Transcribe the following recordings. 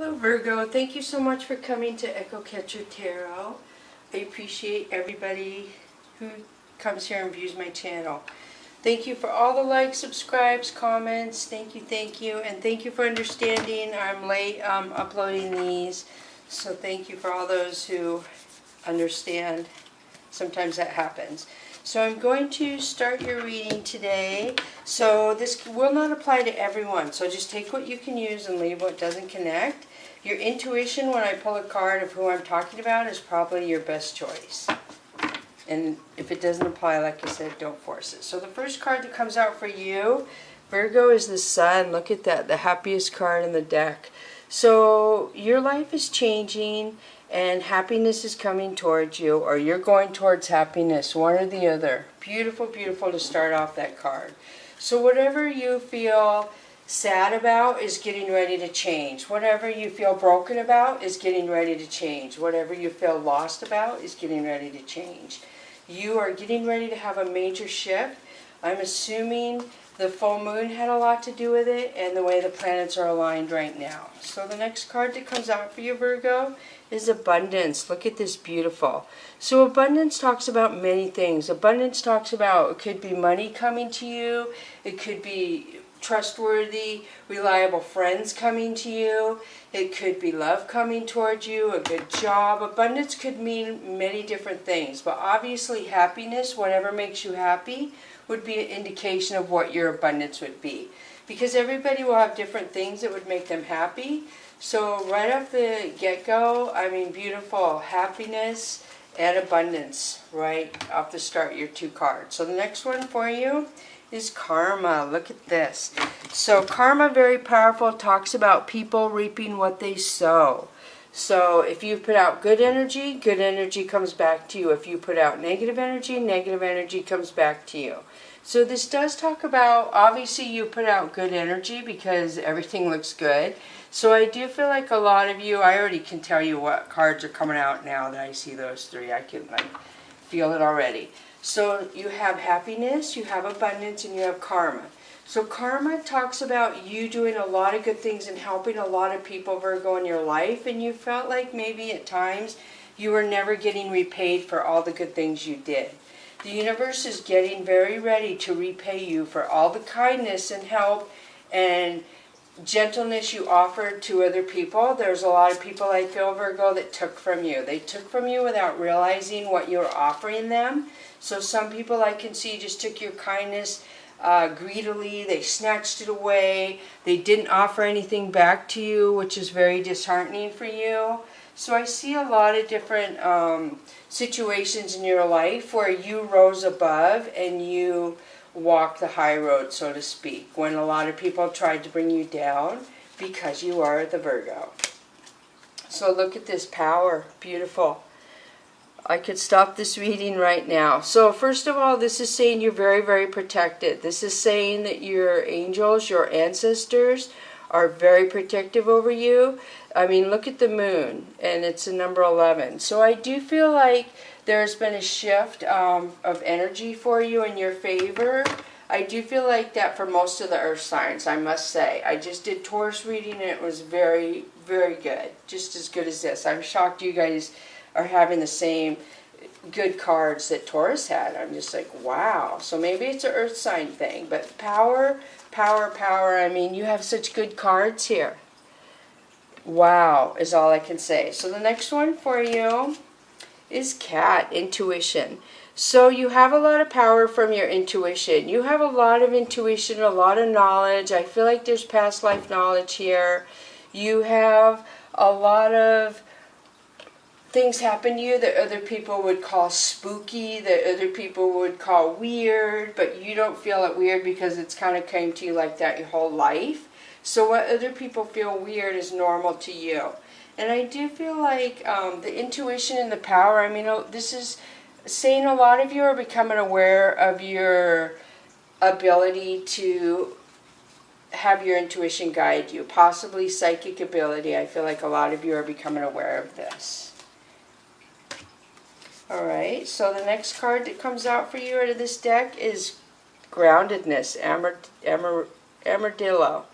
Hello Virgo, thank you so much for coming to Echo Catcher Tarot. I appreciate everybody who comes here and views my channel. Thank you for all the likes, subscribes, comments. Thank you, and thank you for understanding. I'm late uploading these, so thank you for all those who understand. Sometimes that happens. So I'm going to start your reading today. So this will not apply to everyone. So just take what you can use and leave what doesn't connect. Your intuition when I pull a card of who I'm talking about is probably your best choice. And if it doesn't apply, like I said, don't force it. So the first card that comes out for you, Virgo, is the Sun. Look at that, the happiest card in the deck. So your life is changing and happiness is coming towards you, or you're going towards happiness, one or the other. Beautiful, beautiful to start off that card. So whatever you feel sad about is getting ready to change. Whatever you feel broken about is getting ready to change. Whatever you feel lost about is getting ready to change. You are getting ready to have a major shift. I'm assuming the full moon had a lot to do with it and the way the planets are aligned right now. So the next card that comes out for you, Virgo, is abundance. Look at this, beautiful. So abundance talks about many things. Abundance talks about, it could be money coming to you. It could be trustworthy, reliable friends coming to you. It could be love coming towards you, a good job. Abundance could mean many different things, but obviously happiness, whatever makes you happy, would be an indication of what your abundance would be. Because everybody will have different things that would make them happy. So right off the get-go, I mean, beautiful happiness and abundance right off the start, your two cards. So the next one for you is karma. Look at this. So karma, very powerful, talks about people reaping what they sow. So if you put out good energy comes back to you. If you put out negative energy comes back to you. So this does talk about, obviously you put out good energy because everything looks good. So I do feel like a lot of you, I already can tell you what cards are coming out now that I see those three. I can feel it already. So you have happiness, you have abundance, and you have karma. So karma talks about you doing a lot of good things and helping a lot of people, Virgo, in your life. And you felt like maybe at times you were never getting repaid for all the good things you did. The universe is getting very ready to repay you for all the kindness and help and gentleness you offered to other people. There's a lot of people, I feel, Virgo, that took from you. They took from you without realizing what you were offering them. So some people I can see just took your kindness greedily. They snatched it away. They didn't offer anything back to you, which is very disheartening for you. So I see a lot of different situations in your life where you rose above and you walked the high road, so to speak, when a lot of people tried to bring you down because you are the Virgo. So look at this power. Beautiful. I could stop this reading right now. So first of all, this is saying you're very, very protected. This is saying that your angels, your ancestors, are very protective over you. I mean, look at the moon, and it's a number 11. So I do feel like there's been a shift of energy for you in your favor. I do feel like that for most of the earth signs, I must say. I just did Taurus reading, and it was very, very good. Just as good as this. I'm shocked you guys are having the same good cards that Taurus had. I'm just like, wow. So maybe it's an earth sign thing, but power, power, power. I mean, you have such good cards here. Wow is all I can say. So the next one for you is Cat, intuition. So you have a lot of power from your intuition. You have a lot of intuition, a lot of knowledge. I feel like there's past life knowledge here. You have a lot of things happen to you that other people would call spooky, that other people would call weird, but you don't feel it weird because it's kind of came to you like that your whole life. So what other people feel weird is normal to you. And I do feel like the intuition and the power, I mean, this is saying a lot of you are becoming aware of your ability to have your intuition guide you, possibly psychic ability. I feel like a lot of you are becoming aware of this. Alright, so the next card that comes out for you out of this deck is groundedness, Armadillo.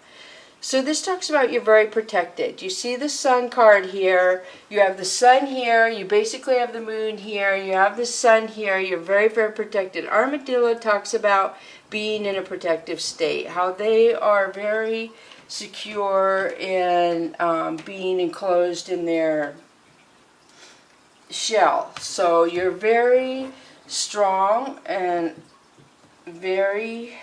So this talks about you're very protected. You see the sun card here. You have the sun here. You basically have the moon here. You have the sun here. You're very, very protected. Armadillo talks about being in a protective state, how they are very secure and being enclosed in their shell. So you're very strong and very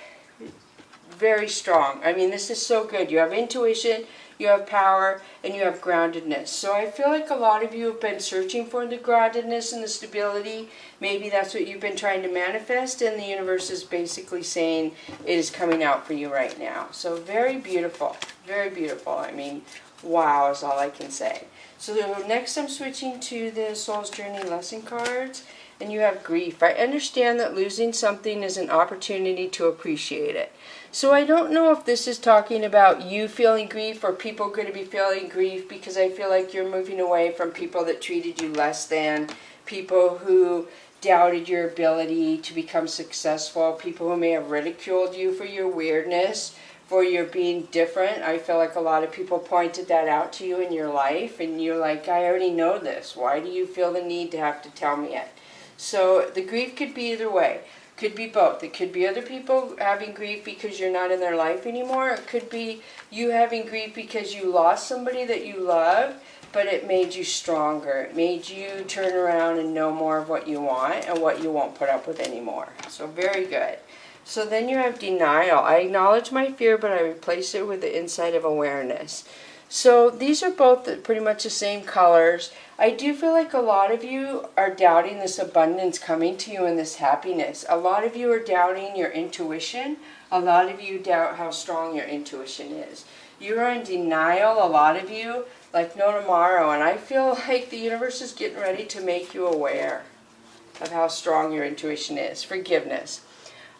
strong. I mean, this is so good. You have intuition, you have power, and you have groundedness. So I feel like a lot of you have been searching for the groundedness and the stability. Maybe that's what you've been trying to manifest, and the universe is basically saying it is coming out for you right now. So very beautiful. Very beautiful. I mean, wow is all I can say. So next I'm switching to the Soul's Journey lesson cards. And you have grief. I understand that losing something is an opportunity to appreciate it. So I don't know if this is talking about you feeling grief or people going to be feeling grief, because I feel like you're moving away from people that treated you less than, people who doubted your ability to become successful, people who may have ridiculed you for your weirdness, for your being different. I feel like a lot of people pointed that out to you in your life, and you're like, I already know this. Why do you feel the need to have to tell me it? So the grief could be either way. Could be both. It could be other people having grief because you're not in their life anymore. It could be you having grief because you lost somebody that you love, but it made you stronger. It made you turn around and know more of what you want and what you won't put up with anymore. So very good. So then you have denial. I acknowledge my fear, but I replace it with the insight of awareness. So these are both pretty much the same colors. I do feel like a lot of you are doubting this abundance coming to you and this happiness. A lot of you are doubting your intuition. A lot of you doubt how strong your intuition is. You're in denial, a lot of you, like no tomorrow. And I feel like the universe is getting ready to make you aware of how strong your intuition is. Forgiveness.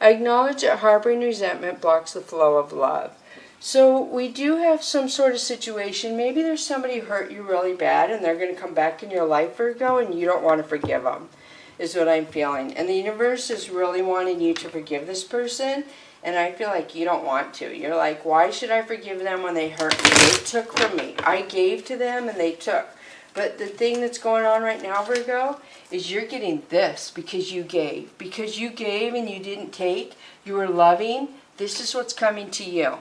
I acknowledge that harboring resentment blocks the flow of love. So we do have some sort of situation. Maybe there's somebody who hurt you really bad and they're going to come back in your life, Virgo, and you don't want to forgive them, is what I'm feeling. And the universe is really wanting you to forgive this person, and I feel like you don't want to. You're like, why should I forgive them when they hurt me? They took from me. I gave to them and they took. But the thing that's going on right now, Virgo, is you're getting this because you gave. Because you gave and you didn't take, you were loving, this is what's coming to you.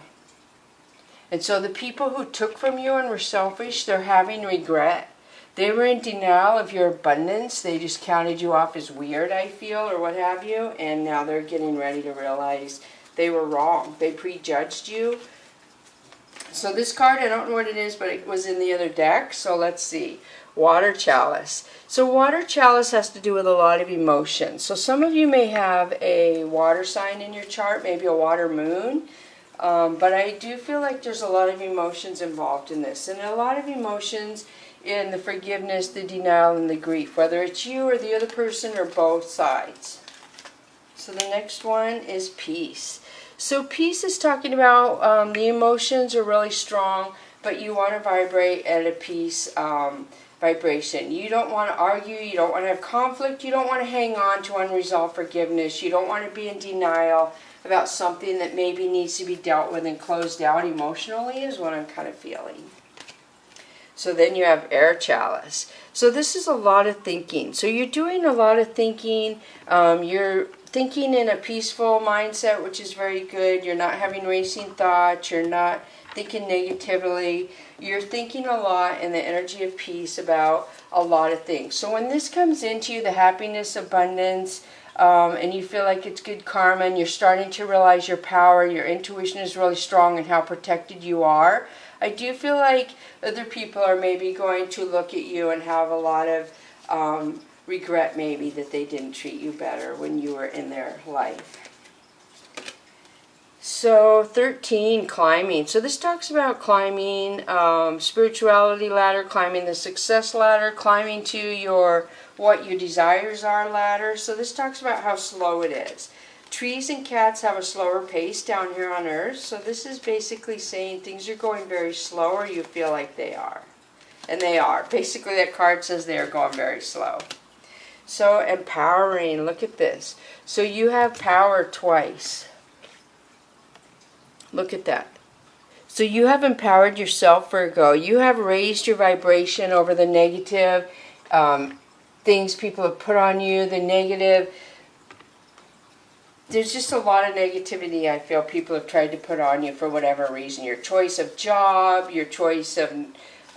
And so the people who took from you and were selfish, they're having regret. They were in denial of your abundance. They just counted you off as weird, I feel, or what have you. And now they're getting ready to realize they were wrong. They prejudged you. So this card, I don't know what it is, but it was in the other deck. So let's see. Water Chalice. So Water Chalice has to do with a lot of emotions. So some of you may have a water sign in your chart, maybe a water moon. But I do feel like there's a lot of emotions involved in this. And a lot of emotions in the forgiveness, the denial, and the grief. Whether it's you or the other person or both sides. So the next one is peace. So peace is talking about the emotions are really strong, but you want to vibrate at a peace vibration. You don't want to argue. You don't want to have conflict. You don't want to hang on to unresolved forgiveness. You don't want to be in denial about something that maybe needs to be dealt with and closed out emotionally, is what I'm kind of feeling. So then you have Air Chalice. So this is a lot of thinking. So you're doing a lot of thinking. You're thinking in a peaceful mindset, which is very good. You're not having racing thoughts. You're not thinking negatively. You're thinking a lot in the energy of peace about a lot of things. So when this comes into you, the happiness, abundance, and you feel like it's good karma, and you're starting to realize your power, your intuition is really strong and how protected you are, I do feel like other people are maybe going to look at you and have a lot of regret maybe that they didn't treat you better when you were in their life. So 13, climbing. So this talks about climbing, spirituality ladder, climbing the success ladder, climbing to your what your desires are ladder. So this talks about how slow it is. Trees and cats have a slower pace down here on Earth. So this is basically saying things are going very slow, or you feel like they are. And they are. Basically that card says they are going very slow. So empowering, look at this. So you have power twice. Look at that. So you have empowered yourself, Virgo. You have raised your vibration over the negative things people have put on you, the negative. There's just a lot of negativity I feel people have tried to put on you for whatever reason. Your choice of job, your choice of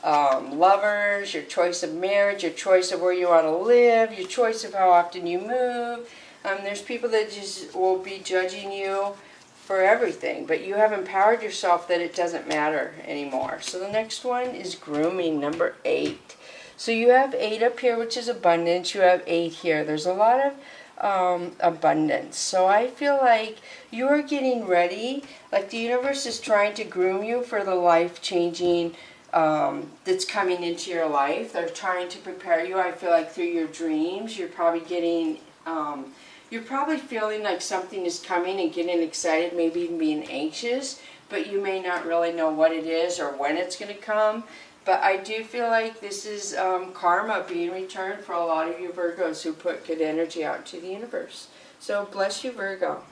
lovers, your choice of marriage, your choice of where you want to live, your choice of how often you move. There's people that just will be judging you for everything, but you have empowered yourself that it doesn't matter anymore. So the next one is grooming, number 8. So you have 8 up here, which is abundance. You have 8 here. There's a lot of abundance. So I feel like you are getting ready, like the universe is trying to groom you for the life-changing that's coming into your life. They're trying to prepare you. I feel like through your dreams, you're probably getting, you're probably feeling like something is coming and getting excited, maybe even being anxious, but you may not really know what it is or when it's going to come. But I do feel like this is karma being returned for a lot of you Virgos who put good energy out to the universe. So bless you, Virgo.